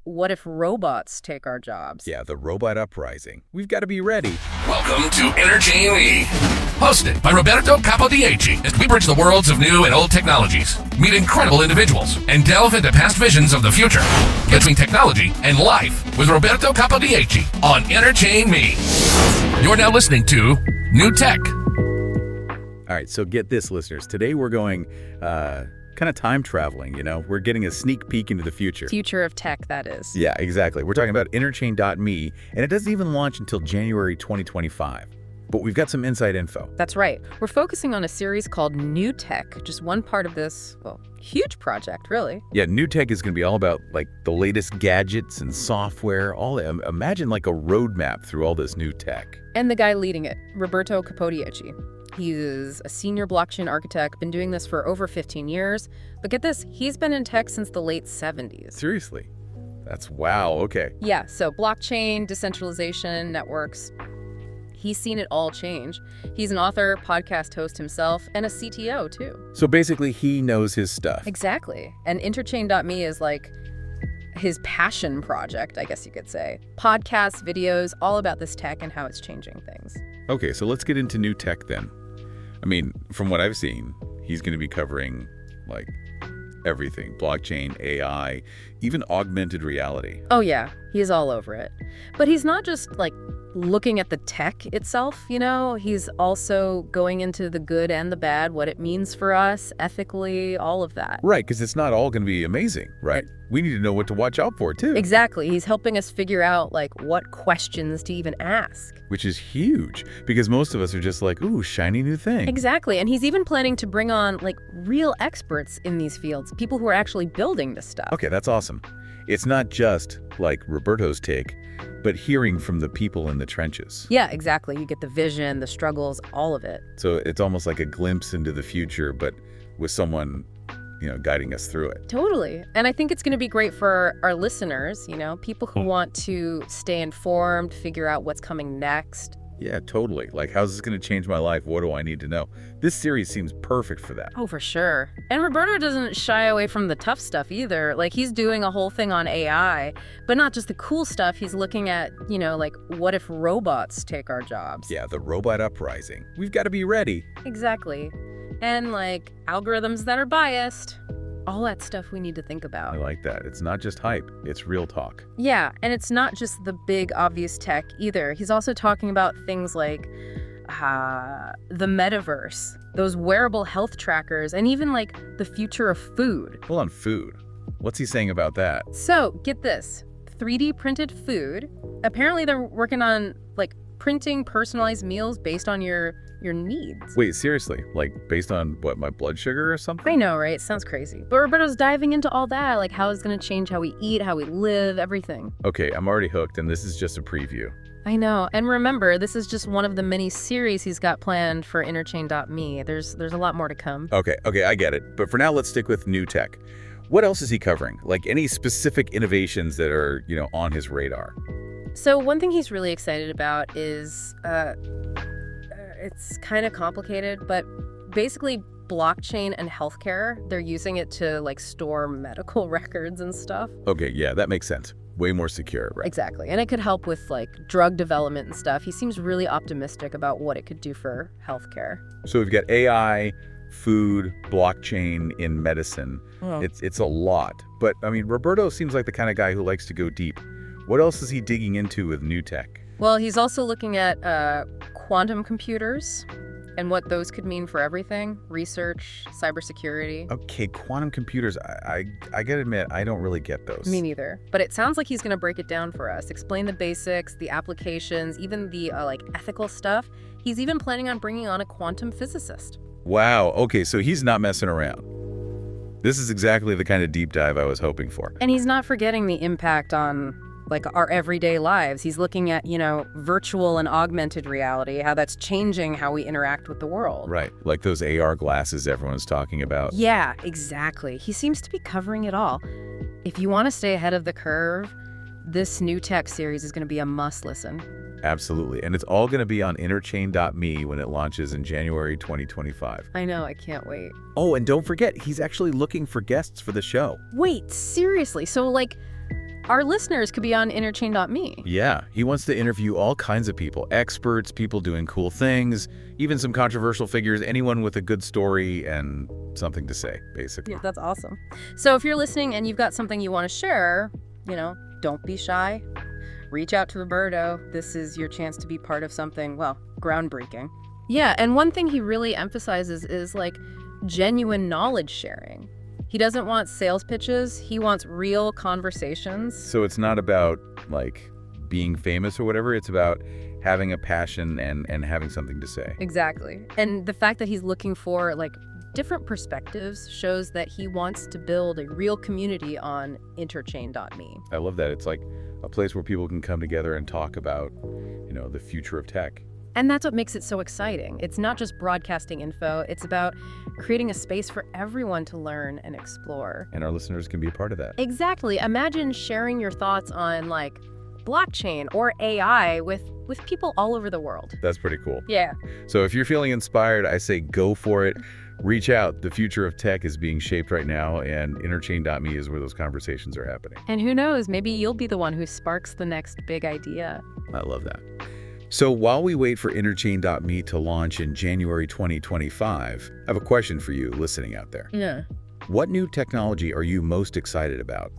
what if robots take our jobs? Yeah, the robot uprising. We've got to be ready. Welcome to Entertain Me, hosted by Roberto Capodieci, as we bridge the worlds of new and old technologies, meet incredible individuals, and delve into past visions of the future, between technology and life, with Roberto Capodieci on Entertain Me. You're now listening to New Tech. All right, so get this, listeners. Today we're going kind of time traveling, you know? We're getting a sneak peek into the future. Future of tech, that is. Yeah, exactly. We're talking about interchain.me, and it doesn't even launch until January 2025. But we've got some inside info. That's right. We're focusing on a series called New Tech, just one part of this, well, huge project, really. Yeah, New Tech is going to be all about, like, the latest gadgets and software. Imagine, like, a roadmap through all this new tech. And the guy leading it, Roberto Capodieci. He's a senior blockchain architect, been doing this for over 15 years. But get this, he's been in tech since the late 70s. Seriously? That's wow, okay. Yeah, so blockchain, decentralization, networks. He's seen it all change. He's an author, podcast host himself, and a CTO, too. So basically, he knows his stuff. Exactly. And interchain.me is like his passion project, I guess you could say. Podcasts, videos, all about this tech and how it's changing things. Okay, so let's get into new tech then. I mean, from what I've seen, he's going to be covering, like, everything. Blockchain, AI, even augmented reality. Oh yeah, he's all over it. But he's not just, like, looking at the tech itself, you know? He's also going into the good and the bad, what it means for us, ethically, all of that. Right, because it's not all going to be amazing, right? We need to know what to watch out for, too. Exactly. He's helping us figure out, like, what questions to even ask. Which is huge, because most of us are just like, ooh, shiny new thing. Exactly. And he's even planning to bring on, like, real experts in these fields, people who are actually building this stuff. Okay, that's awesome. It's not just, like, Roberto's take, but hearing from the people in the trenches. Yeah, exactly. You get the vision, the struggles, all of it. So it's almost like a glimpse into the future, but with someone, you know, guiding us through it. Totally. And I think it's going to be great for our listeners, you know, people who want to stay informed, figure out what's coming next. Yeah, totally. Like, how's this going to change my life? What do I need to know? This series seems perfect for that. Oh, for sure. And Roberto doesn't shy away from the tough stuff either. Like, he's doing a whole thing on AI, but not just the cool stuff. He's looking at, you know, like, what if robots take our jobs? Yeah, the robot uprising. We've got to be ready. Exactly. And, like, algorithms that are biased. All that stuff we need to think about. I like that. It's not just hype, it's real talk. Yeah, and it's not just the big obvious tech either. He's also talking about things like the metaverse, those wearable health trackers, and even like the future of food. Hold on, food. What's he saying about that? So, get this. 3D printed food. Apparently they're working on like printing personalized meals based on your needs. Wait, seriously? Like, based on, what, my blood sugar or something? I know, right? It sounds crazy. But Roberto's diving into all that, like how it's going to change how we eat, how we live, everything. Okay, I'm already hooked, and this is just a preview. I know. And remember, this is just one of the many series he's got planned for interchain.me. There's a lot more to come. Okay, I get it. But for now, let's stick with new tech. What else is he covering? Like, any specific innovations that are, you know, on his radar? So one thing he's really excited about is, it's kind of complicated, but basically blockchain and healthcare, they're using it to like store medical records and stuff. Okay, yeah, that makes sense. Way more secure, right? Exactly. And it could help with like drug development and stuff. He seems really optimistic about what it could do for healthcare. So we've got AI, food, blockchain in medicine. Oh. It's a lot. But I mean, Roberto seems like the kind of guy who likes to go deep. What else is he digging into with new tech? Well, he's also looking at quantum computers and what those could mean for everything, research, cybersecurity. Okay, quantum computers, I gotta admit, I don't really get those. Me neither. But it sounds like he's going to break it down for us, explain the basics, the applications, even the like ethical stuff. He's even planning on bringing on a quantum physicist. Wow, okay, so he's not messing around. This is exactly the kind of deep dive I was hoping for. And he's not forgetting the impact on like our everyday lives. He's looking at, you know, virtual and augmented reality, how that's changing how we interact with the world. Right, like those AR glasses everyone's talking about. Yeah, exactly. He seems to be covering it all. If you want to stay ahead of the curve, this new tech series is going to be a must listen. Absolutely, and it's all going to be on interchain.me when it launches in January 2025. I know, I can't wait. Oh, and don't forget, he's actually looking for guests for the show. Wait, seriously? So like, our listeners could be on interchain.me. Yeah, he wants to interview all kinds of people, experts, people doing cool things, even some controversial figures, anyone with a good story and something to say, basically. Yeah, that's awesome. So if you're listening and you've got something you want to share, don't be shy. Reach out to Roberto. This is your chance to be part of something, well, groundbreaking. Yeah, and one thing he really emphasizes is genuine knowledge sharing. He doesn't want sales pitches. He wants real conversations. So it's not about being famous or whatever. It's about having a passion and having something to say. Exactly. And the fact that he's looking for different perspectives shows that he wants to build a real community on interchain.me. I love that. It's like a place where people can come together and talk about, the future of tech. And that's what makes it so exciting. It's not just broadcasting info. It's about creating a space for everyone to learn and explore. And our listeners can be a part of that. Exactly. Imagine sharing your thoughts on blockchain or AI with people all over the world. That's pretty cool. Yeah. So if you're feeling inspired, I say go for it. Reach out. The future of tech is being shaped right now, and interchain.me is where those conversations are happening. And who knows, maybe you'll be the one who sparks the next big idea. I love that. So while we wait for interchain.me to launch in January 2025, I have a question for you listening out there. Yeah. What new technology are you most excited about?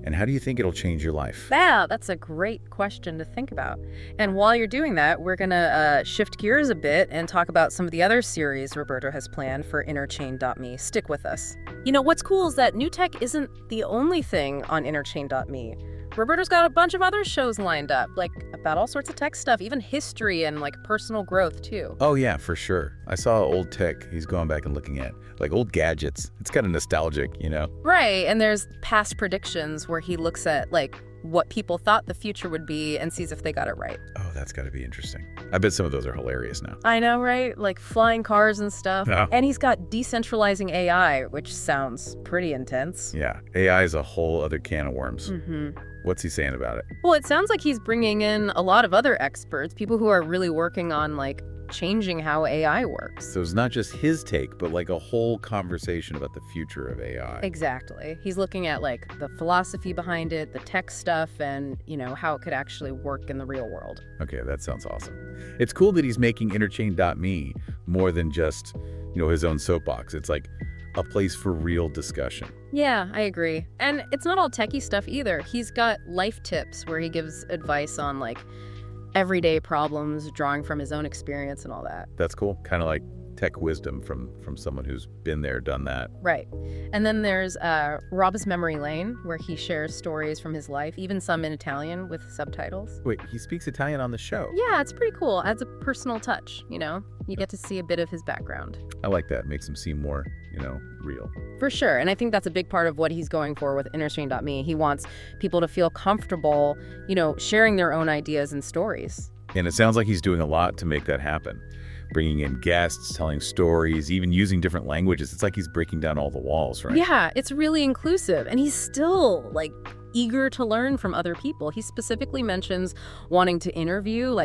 And how do you think it'll change your life? Yeah, that's a great question to think about. And while you're doing that, we're going to shift gears a bit and talk about some of the other series Roberto has planned for interchain.me. Stick with us. What's cool is that new tech isn't the only thing on interchain.me. Roberto's got a bunch of other shows lined up, about all sorts of tech stuff, even history and personal growth too. Oh yeah, for sure. I saw old tech he's going back and looking at, old gadgets. It's kind of nostalgic, Right, and there's past predictions where he looks at what people thought the future would be and sees if they got it right. Oh, that's got to be interesting. I bet some of those are hilarious now. I know, right? Flying cars and stuff. Oh. And he's got decentralizing AI, which sounds pretty intense. Yeah, AI is a whole other can of worms. Mm-hmm. What's he saying about it? Well, it sounds like he's bringing in a lot of other experts, people who are really working on changing how AI works. So it's not just his take, but a whole conversation about the future of AI. Exactly. He's looking at the philosophy behind it, the tech stuff, and how it could actually work in the real world. Okay, that sounds awesome. It's cool that he's making interchain.me more than just, his own soapbox. It's a place for real discussion. Yeah, I agree. And it's not all techie stuff either. He's got life tips where he gives advice on everyday problems, drawing from his own experience and all that. That's cool. Kind of like tech wisdom from someone who's been there, done that. Right. And then there's Rob's Memory Lane, where he shares stories from his life, even some in Italian with subtitles. Wait, he speaks Italian on the show? Yeah, it's pretty cool. Adds a personal touch, You get to see a bit of his background. I like that. Makes him seem more, real. For sure. And I think that's a big part of what he's going for with interchain.me. He wants people to feel comfortable, sharing their own ideas and stories. And it sounds like he's doing a lot to make that happen. Bringing in guests, telling stories, even using different languages. It's like he's breaking down all the walls, right? Yeah, it's really inclusive. And he's still, eager to learn from other people. He specifically mentions wanting to interview,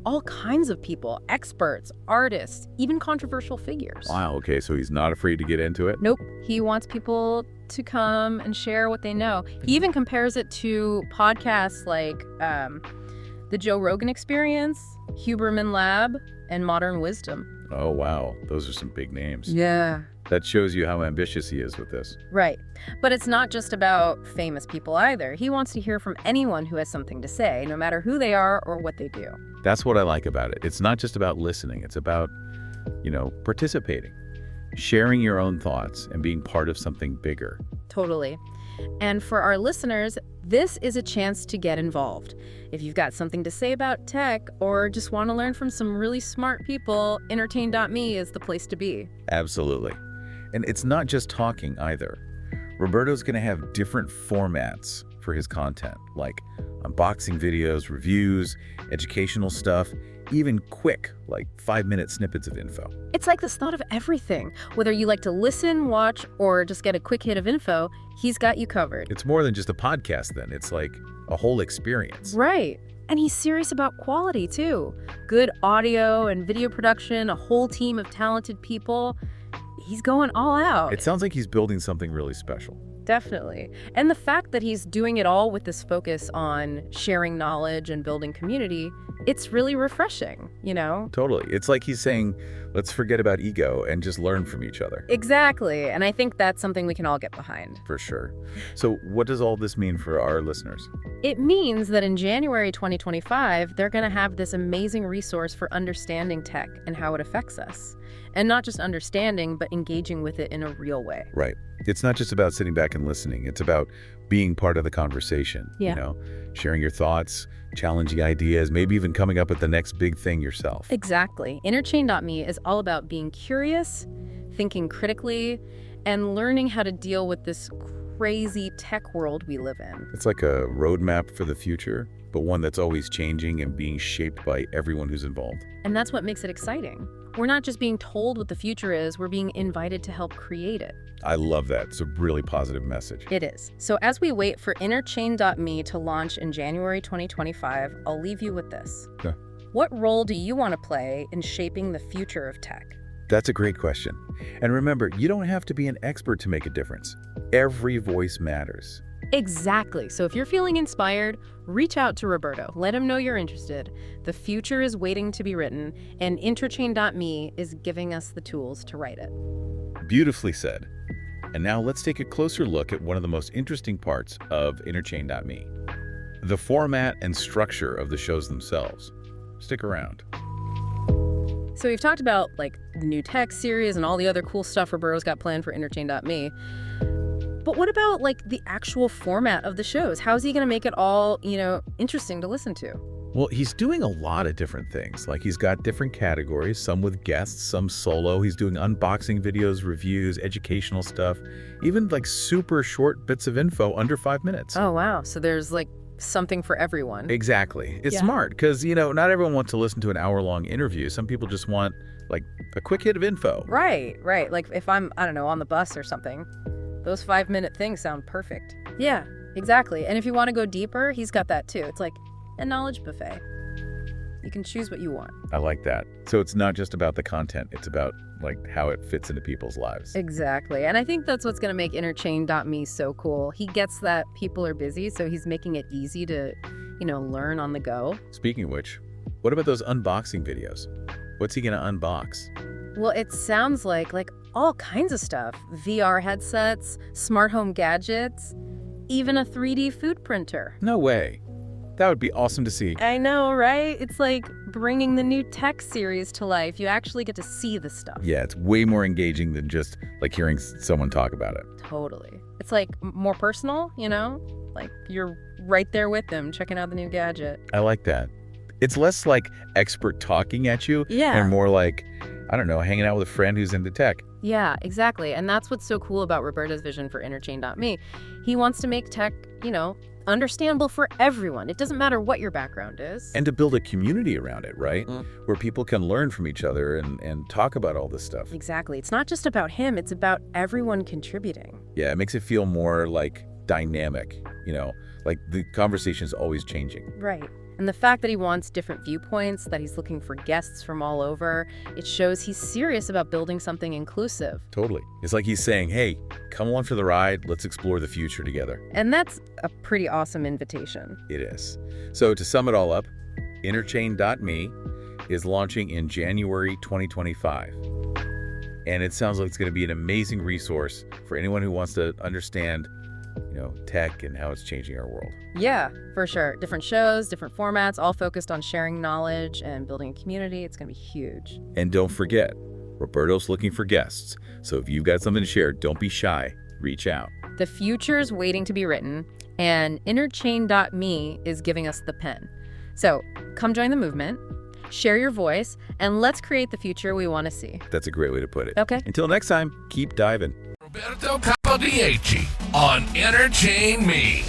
all kinds of people, experts, artists, even controversial figures. Wow, okay, so he's not afraid to get into it? Nope. He wants people to come and share what they know. He even compares it to podcasts The Joe Rogan Experience, Huberman Lab, and Modern Wisdom. Oh, wow. Those are some big names. Yeah. That shows you how ambitious he is with this. Right. But it's not just about famous people either. He wants to hear from anyone who has something to say, no matter who they are or what they do. That's what I like about it. It's not just about listening. It's about, participating, sharing your own thoughts, and being part of something bigger. Totally. And for our listeners, this is a chance to get involved. If you've got something to say about tech or just want to learn from some really smart people, interchain.me is the place to be. Absolutely. And it's not just talking either. Roberto's going to have different formats for his content, like unboxing videos, reviews, educational stuff, even quick, 5-minute snippets of info. It's like this thought of everything. Whether you like to listen, watch, or just get a quick hit of info, he's got you covered. It's more than just a podcast then. It's like a whole experience. Right. And he's serious about quality too. Good audio and video production, a whole team of talented people. He's going all out. It sounds like he's building something really special. Definitely. And the fact that he's doing it all with this focus on sharing knowledge and building community, it's really refreshing, you know? Totally. It's like he's saying, let's forget about ego and just learn from each other. Exactly. And I think that's something we can all get behind. For sure. So what does all this mean for our listeners? It means that in January 2025, they're going to have this amazing resource for understanding tech and how it affects us. And not just understanding, but engaging with it in a real way. Right. It's not just about sitting back and listening. It's about being part of the conversation, Yeah. you know, sharing your thoughts, challenging ideas, maybe even coming up with the next big thing yourself. Exactly. Interchain.me is all about being curious, thinking critically, and learning how to deal with this crazy tech world we live in. It's like a roadmap for the future, but one that's always changing and being shaped by everyone who's involved. And that's what makes it exciting. We're not just being told what the future is, we're being invited to help create it. I love that. It's a really positive message. It is. So as we wait for Interchain.me to launch in January 2025, I'll leave you with this. Yeah. What role do you want to play in shaping the future of tech? That's a great question. And remember, you don't have to be an expert to make a difference. Every voice matters. Exactly. So if you're feeling inspired, reach out to Roberto. Let him know you're interested. The future is waiting to be written, and Interchain.me is giving us the tools to write it. Beautifully said. And now let's take a closer look at one of the most interesting parts of Interchain.me. The format and structure of the shows themselves. Stick around. So we've talked about like the new tech series and all the other cool stuff Roberto's got planned for Interchain.me. But what about like the actual format of the shows? How's he going to make it all, interesting to listen to? Well, he's doing a lot of different things. Like he's got different categories, some with guests, some solo. He's doing unboxing videos, reviews, educational stuff, even like super short bits of info under 5 minutes. Oh, wow. So there's like something for everyone. Exactly. It's Yeah. smart because, not everyone wants to listen to an hour-long interview. Some people just want like a quick hit of info. Right. Like if I'm, I don't know, on the bus or something, those 5-minute things sound perfect. Yeah, exactly. And if you want to go deeper, he's got that too. It's like a knowledge buffet. You can choose what you want. I like that. So it's not just about the content. It's about like how it fits into people's lives. Exactly. And I think that's what's going to make Interchain.me so cool. He gets that people are busy, so he's making it easy to, learn on the go. Speaking of which, what about those unboxing videos? What's he going to unbox? Well, it sounds like all kinds of stuff. VR headsets, smart home gadgets, even a 3D food printer. No way. That would be awesome to see. I know, right? It's like bringing the new tech series to life. You actually get to see the stuff. Yeah, it's way more engaging than just like hearing someone talk about it. Totally. It's like more personal, Like you're right there with them checking out the new gadget. I like that. It's less like expert talking at you Yeah. and more like, I don't know, hanging out with a friend who's into tech. Yeah, exactly. And that's what's so cool about Roberto's vision for Interchain.me. He wants to make tech, understandable for everyone. It doesn't matter what your background is. And to build a community around it, right? Where people can learn from each other and talk about all this stuff. Exactly. It's not just about him. It's about everyone contributing. Yeah, it makes it feel more like dynamic, like the conversation's always changing. Right. And the fact that he wants different viewpoints, that he's looking for guests from all over, it shows he's serious about building something inclusive. Totally. It's like he's saying, hey, come along for the ride. Let's explore the future together. And that's a pretty awesome invitation. It is. So to sum it all up, Interchain.me is launching in January 2025. And it sounds like it's going to be an amazing resource for anyone who wants to understand tech and how it's changing our world. Yeah, for sure. Different shows, different formats, all focused on sharing knowledge and building a community. It's going to be huge. And don't forget, Roberto's looking for guests. So if you've got something to share, don't be shy. Reach out. The future's waiting to be written, and Interchain.me is giving us the pen. So come join the movement, share your voice, and let's create the future we want to see. That's a great way to put it. Okay. Until next time, keep diving. Roberto Capodieci on Entertain Me.